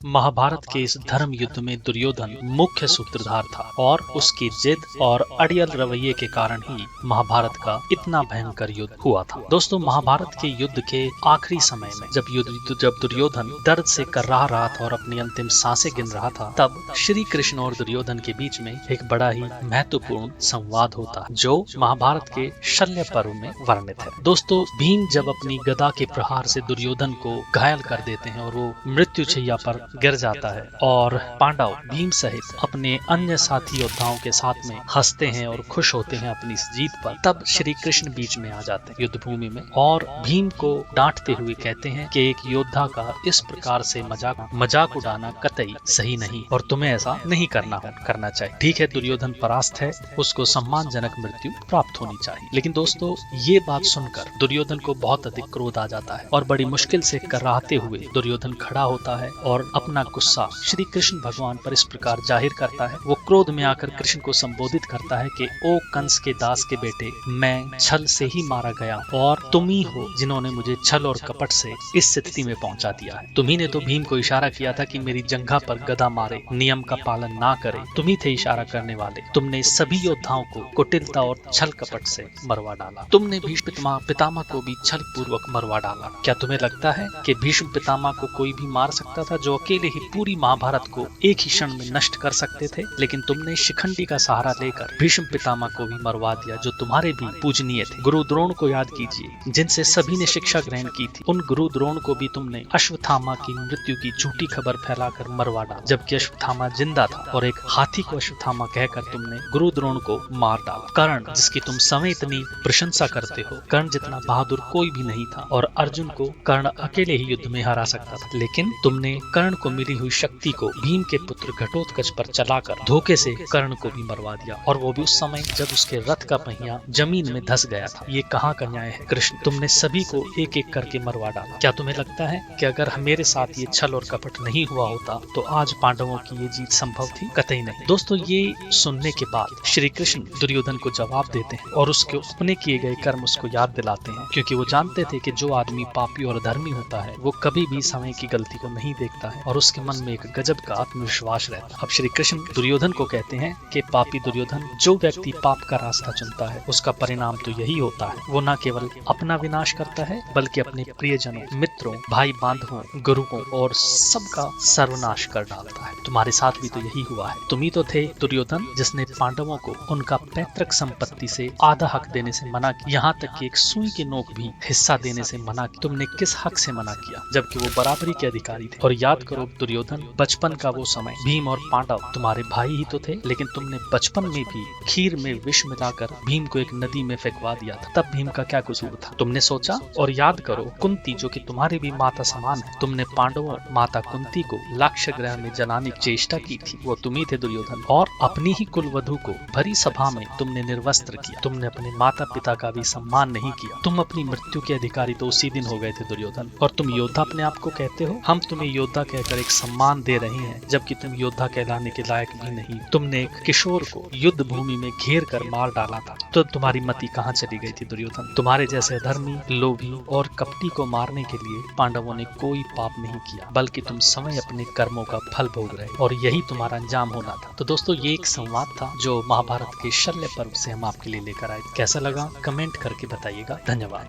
महाभारत के इस धर्म युद्ध में दुर्योधन मुख्य सूत्रधार था और उसकी जिद और अड़ियल रवैये के कारण ही महाभारत का इतना भयंकर युद्ध हुआ था। दोस्तों, महाभारत के युद्ध के आखिरी समय में जब दुर्योधन दर्द से कर्राह रहा था और अपनी अंतिम सांसें गिन रहा था, तब श्री कृष्ण और दुर्योधन के बीच में एक बड़ा ही महत्वपूर्ण संवाद होता है जो महाभारत के शल्य पर्व में वर्णित है। दोस्तों, भीम जब अपनी गदा के प्रहार से दुर्योधन को घायल कर देते हैं और वो मृत्युशैया पर गिर जाता है और पांडव भीम सहित अपने अन्य साथी योद्धाओं के साथ में हंसते हैं और खुश होते हैं अपनी इस जीत पर, तब श्री कृष्ण बीच में आ जाते हैं युद्ध भूमि में और भीम को डांटते हुए कहते हैं कि एक योद्धा का इस प्रकार से मजाक उड़ाना कतई सही नहीं और तुम्हें ऐसा नहीं करना चाहिए। ठीक है, दुर्योधन परास्त है, उसको सम्मानजनक मृत्यु प्राप्त होनी चाहिए। लेकिन दोस्तों, ये बात सुनकर दुर्योधन को बहुत अधिक क्रोध आ जाता है और बड़ी मुश्किल से कराहते हुए दुर्योधन खड़ा होता है और अपना गुस्सा श्री कृष्ण भगवान पर इस प्रकार जाहिर करता है। वो क्रोध में आकर कृष्ण को संबोधित करता है कि ओ कंस के दास के बेटे, मैं छल से ही मारा गया और तुम ही हो जिन्होंने मुझे छल और कपट से इस स्थिति में पहुंचा दिया है। तुम्ही ने तो भीम को इशारा किया था कि मेरी जंघा पर गदा मारे, नियम का पालन ना करे। तुम ही थे इशारा करने वाले। तुमने सभी योद्धाओं को कुटिलता और छल कपट से मरवा डाला। तुमने भीष्म पितामह को भी छल पूर्वक मरवा डाला। क्या तुम्हें लगता है कि भीष्म पितामह को कोई भी मार सकता था जो अकेले ही पूरी महाभारत को एक ही क्षण में नष्ट कर सकते थे? लेकिन तुमने शिखंडी का सहारा लेकर भीष्म पितामह को भी मरवा दिया जो तुम्हारे भी पूजनीय थे। गुरु द्रोण को याद कीजिए, जिनसे सभी ने शिक्षा ग्रहण की थी। उन गुरु द्रोण को भी तुमने अश्वत्थामा की मृत्यु की झूठी खबर फैलाकर मरवा डाला, जबकि अश्वत्थामा जिंदा था और एक हाथी को अश्वत्थामा कहकर तुमने गुरु द्रोण को मार डाला। कर्ण, जिसकी तुम समय इतनी प्रशंसा करते हो, कर्ण जितना बहादुर कोई भी नहीं था और अर्जुन को कर्ण अकेले ही युद्ध में हरा सकता था। लेकिन तुमने कर्ण को मिली हुई शक्ति को भीम के पुत्र घटोत्कच पर चलाकर धोखे से कर्ण को भी मरवा दिया, और वो भी उस समय जब उसके रथ का पहिया जमीन में धंस गया था। ये कहाँ का न्याय है कृष्ण? तुमने सभी को एक एक करके मरवा डाला। क्या तुम्हें लगता है कि अगर मेरे साथ ये छल और कपट नहीं हुआ होता तो आज पांडवों की ये जीत संभव थी? कतई नहीं। दोस्तों, ये सुनने के बाद श्री कृष्ण दुर्योधन को जवाब देते हैं और उसके अपने किए गए कर्म उसको याद दिलाते हैं, क्योंकि वो जानते थे कि जो आदमी पापी और धर्मी होता है वो कभी भी समय की गलती को नहीं देखता है और उसके मन में एक गजब का आत्मविश्वास रहता है। अब श्री कृष्ण दुर्योधन को कहते हैं कि पापी दुर्योधन, जो व्यक्ति पाप का रास्ता चुनता है उसका परिणाम तो यही होता है। वो न केवल अपना विनाश करता है बल्कि अपने प्रियजनों, मित्रों, भाई बांधवों, गुरुओं और सबका सर्वनाश कर डालता है। तुम्हारे साथ भी तो यही हुआ है। तुम ही तो थे दुर्योधन जिसने पांडवों को उनका पैतृक संपत्ति से आधा हक देने से मना किया, यहाँ तक कि एक सुई की नोक भी हिस्सा देने से मना किया। तुमने किस हक से मना किया जबकि वो बराबरी के अधिकारी थे? और याद करो दुर्योधन, बचपन का वो समय, भीम और पांडव तुम्हारे भाई ही तो थे, लेकिन तुमने बचपन में भी खीर में विष मिलाकर भीम को एक नदी में फेंकवा दिया था। तब भीम का क्या कसूर था? तुमने सोचा? और याद करो कुंती, जो कि तुम्हारी भी माता समान है, तुमने पांडवों माता कुंती को लाक्ष्य ग्रह में जलाने की चेष्टा की थी। वो तुम ही थे दुर्योधन, और अपनी ही कुलवधू को भरी सभा में तुमने निर्वस्त्र किया। तुमने अपने माता पिता का भी सम्मान नहीं किया। तुम अपनी मृत्यु के अधिकारी तो उसी दिन हो गए थे दुर्योधन, और तुम योद्धा अपने आप को कहते हो। हम तुम्हें योद्धा कहकर एक सम्मान दे रहे हैं जबकि तुम योद्धा कहलाने के लायक भी नहीं। तुमने एक किशोर को युद्ध भूमि में घेर कर मार डाला था, तो तुम्हारी मति कहाँ चली गई थी दुर्योधन? तुम्हारे जैसे अधर्मी, लोभी और कपटी को मारने के लिए पांडवों ने कोई पाप नहीं किया, बल्कि तुम समय अपने कर्मों का फल भोग रहे और यही तुम्हारा अंजाम होना था। तो दोस्तों, ये एक संवाद था जो महाभारत के शल्य पर्व से हम आपके लिए लेकर आए। कैसा लगा कमेंट करके बताइएगा। धन्यवाद।